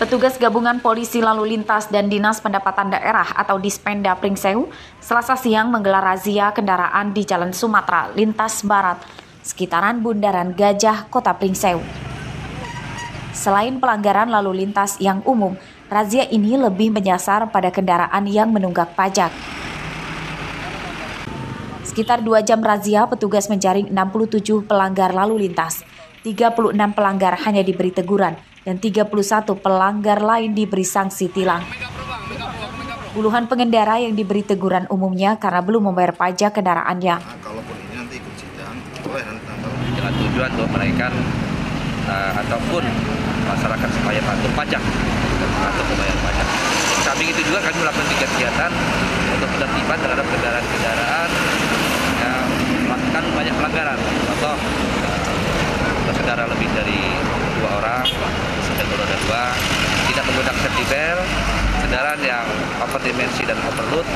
Petugas gabungan polisi lalu lintas dan Dinas Pendapatan Daerah atau Dispenda Pringsewu Selasa siang menggelar razia kendaraan di Jalan Sumatera Lintas Barat, sekitaran Bundaran Gajah, Kota Pringsewu. Selain pelanggaran lalu lintas yang umum, razia ini lebih menyasar pada kendaraan yang menunggak pajak. Sekitar 2 jam razia, petugas menjaring 67 pelanggar lalu lintas. 36 pelanggar hanya diberi teguran dan 31 pelanggar lain diberi sanksi tilang. Puluhan pengendara yang diberi teguran umumnya karena belum membayar pajak kendaraannya. Kalaupun ini nanti ikut sidang, boleh nanti dengan tujuan untuk menaikkan ataupun masyarakat supaya patuh pajak atau membayar pajak. Samping itu juga kami melakukan kegiatan untuk penertiban terhadap kendaraan-kendaraan yang melakukan banyak pelanggaran. Contoh, kendaraan lebih dari 2 orang, sedang roda 2, tidak menggunakan safety belt, kendaraan yang overdimensi dan overload.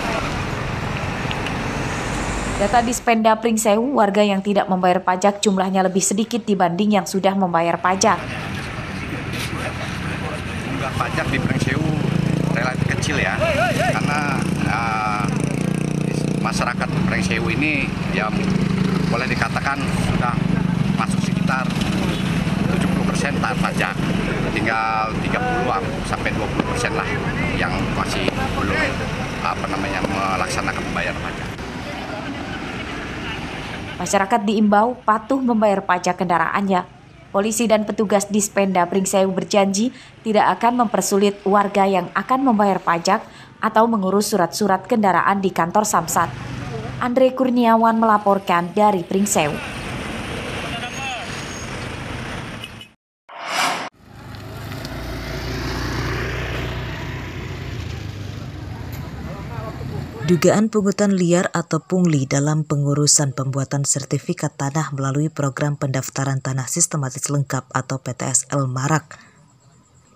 Data Dispenda Pringsewu, warga yang tidak membayar pajak jumlahnya lebih sedikit dibanding yang sudah membayar pajak. jumlah pajak di Pringsewu relatif kecil ya, karena masyarakat Pringsewu ini ya boleh dikatakan sudah masuk sekitar 70% taat pajak, tinggal 30-20% lah yang masih belum melaksanakan membayar pajak. Masyarakat diimbau patuh membayar pajak kendaraannya. Polisi dan petugas Dispenda Pringsewu berjanji tidak akan mempersulit warga yang akan membayar pajak atau mengurus surat-surat kendaraan di kantor Samsat. Andre Kurniawan melaporkan dari Pringsewu. Dugaan pungutan liar atau pungli dalam pengurusan pembuatan sertifikat tanah melalui program pendaftaran tanah sistematis lengkap atau PTSL marak.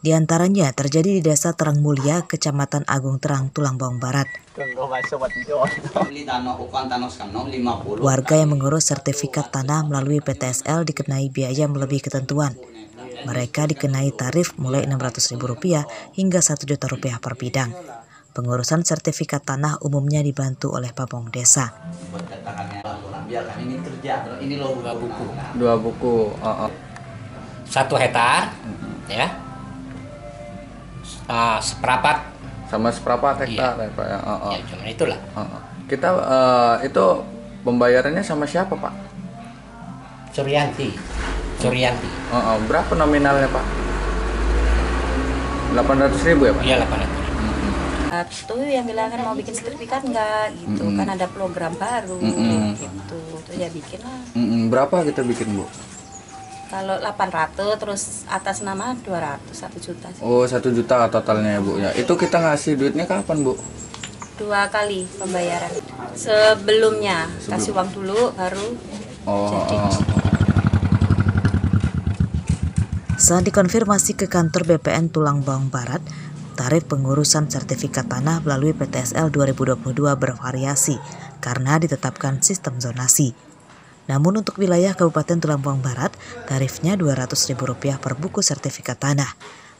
Di antaranya terjadi di Desa Terang Mulia, Kecamatan Agung Terang, Tulang Bawang Barat. Warga yang mengurus sertifikat tanah melalui PTSL dikenai biaya melebihi ketentuan. Mereka dikenai tarif mulai Rp600.000 hingga Rp1.000.000 per bidang. Pengurusan sertifikat tanah umumnya dibantu oleh pamong desa. Ini loh 2 buku. 2 buku. 1 hektar, ya. Seperempat. Sama seperempat hektar, iya. Ya, Pak. Ya, cuma itulah. Kita itu pembayarannya sama siapa, Pak? Suryanti. Berapa nominalnya, Pak? 800.000 ya, Pak? Iya, 800. Itu yang bilang kan mau bikin sertifikat enggak gitu, kan ada program baru gitu, terus ya bikin lah. Berapa kita bikin, Bu? Kalau 800 terus atas nama 200, 1 juta sih. Oh, 1 juta totalnya ya, Bu ya. Itu kita ngasih duitnya kapan, Bu? 2 kali pembayaran. Sebelumnya kasih uang dulu baru jadi. Saat dikonfirmasi ke kantor BPN Tulang Bawang Barat, tarif pengurusan sertifikat tanah melalui PTSL 2022 bervariasi karena ditetapkan sistem zonasi. Namun untuk wilayah Kabupaten Tulang Bawang Barat, tarifnya Rp200.000 per buku sertifikat tanah.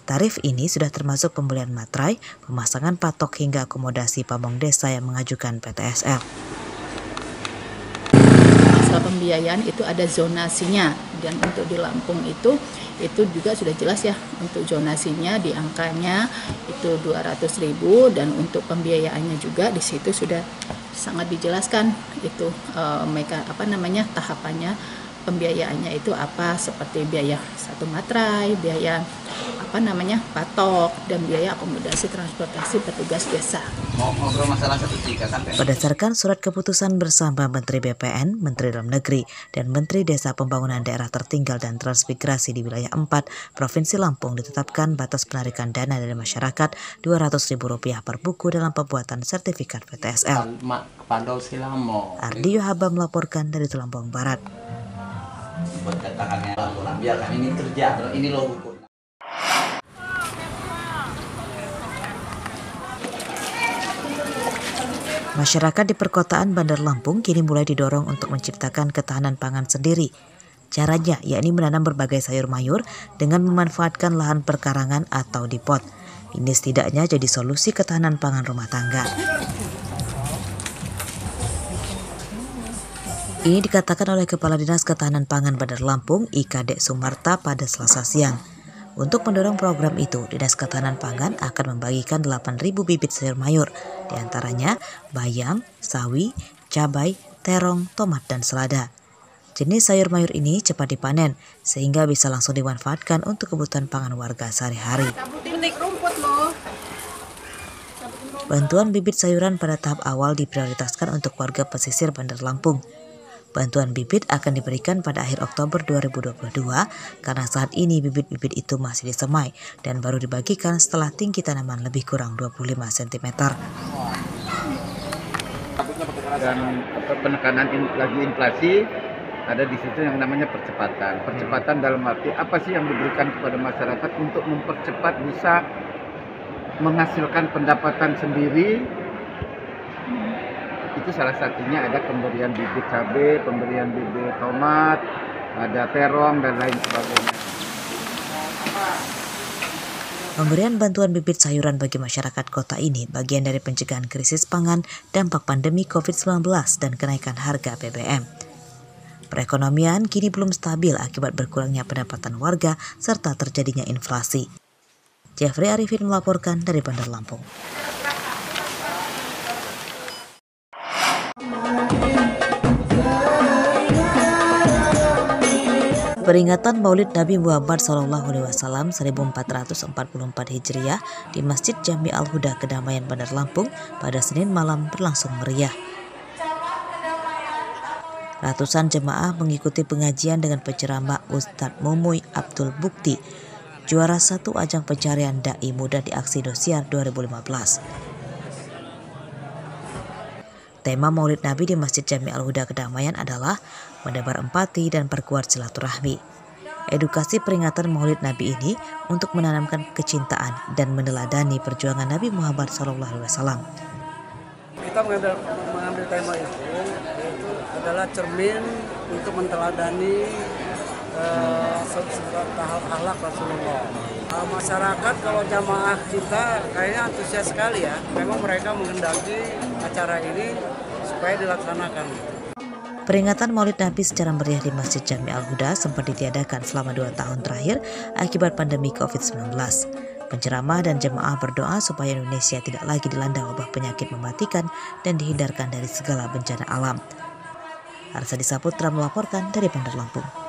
Tarif ini sudah termasuk pembelian materai, pemasangan patok hingga akomodasi pamong desa yang mengajukan PTSL. Masalah pembiayaan itu ada zonasinya, dan untuk di Lampung itu juga sudah jelas ya, untuk zonasinya di angkanya itu 200.000 dan untuk pembiayaannya juga di situ sudah sangat dijelaskan itu tahapannya pembiayaannya itu apa, seperti biaya 1 materai, biaya patok, dan biaya akomodasi transportasi petugas desa. Berdasarkan surat keputusan bersama Menteri BPN, Menteri Dalam Negeri, dan Menteri Desa Pembangunan Daerah Tertinggal dan Transmigrasi di wilayah 4, Provinsi Lampung ditetapkan batas penarikan dana dari masyarakat Rp200.000 per buku dalam pembuatan sertifikat PTSL. Ardi Yohaba melaporkan dari Tulang Bawang Barat. Masyarakat di perkotaan Bandar Lampung kini mulai didorong untuk menciptakan ketahanan pangan sendiri. Caranya yakni menanam berbagai sayur mayur dengan memanfaatkan lahan perkarangan atau di pot. Ini setidaknya jadi solusi ketahanan pangan rumah tangga. Ini dikatakan oleh Kepala Dinas Ketahanan Pangan Bandar Lampung, IKD Sumarta pada Selasa siang. Untuk mendorong program itu, Dinas Ketahanan Pangan akan membagikan 8.000 bibit sayur mayur, diantaranya bayam, sawi, cabai, terong, tomat, dan selada. Jenis sayur mayur ini cepat dipanen, sehingga bisa langsung dimanfaatkan untuk kebutuhan pangan warga sehari-hari. Bantuan bibit sayuran pada tahap awal diprioritaskan untuk warga pesisir Bandar Lampung. Bantuan bibit akan diberikan pada akhir Oktober 2022 karena saat ini bibit-bibit itu masih disemai dan baru dibagikan setelah tinggi tanaman lebih kurang 25 cm. Dan penekanan lagi inflasi, ada di situ yang namanya percepatan. Percepatan dalam arti apa sih yang diberikan kepada masyarakat untuk mempercepat bisa menghasilkan pendapatan sendiri. Itu salah satunya ada pemberian bibit cabai, pemberian bibit tomat, ada terong dan lain sebagainya. Pemberian bantuan bibit sayuran bagi masyarakat kota ini bagian dari pencegahan krisis pangan dampak pandemi COVID-19 dan kenaikan harga BBM. Perekonomian kini belum stabil akibat berkurangnya pendapatan warga serta terjadinya inflasi. Jeffrey Arifin melaporkan dari Bandar Lampung. Peringatan Maulid Nabi Muhammad SAW 1444 Hijriah di Masjid Jami Al-Huda Kedamaian Bandar Lampung pada Senin malam berlangsung meriah. Ratusan jemaah mengikuti pengajian dengan penceramah Ustadz Mumuy Abdul Bukti, juara 1 ajang pencarian Dai Muda di Aksi Indosiar 2015. Tema Maulid Nabi di Masjid Jami Al-Huda Kedamaian adalah menebar empati dan perkuat silaturahmi. Edukasi peringatan Maulid Nabi ini untuk menanamkan kecintaan dan meneladani perjuangan Nabi Muhammad SAW. Kita mengambil tema itu adalah cermin untuk menteladani akhlak Rasulullah. Masyarakat kalau jamaah kita kayaknya antusias sekali ya. Memang mereka menghendaki acara ini supaya dilaksanakan. Peringatan Maulid Nabi secara meriah di Masjid Jami Al-Huda sempat ditiadakan selama 2 tahun terakhir akibat pandemi COVID-19. Penceramah dan jemaah berdoa supaya Indonesia tidak lagi dilanda wabah penyakit mematikan dan dihindarkan dari segala bencana alam. Arsadi Saputra melaporkan dari Bandar Lampung.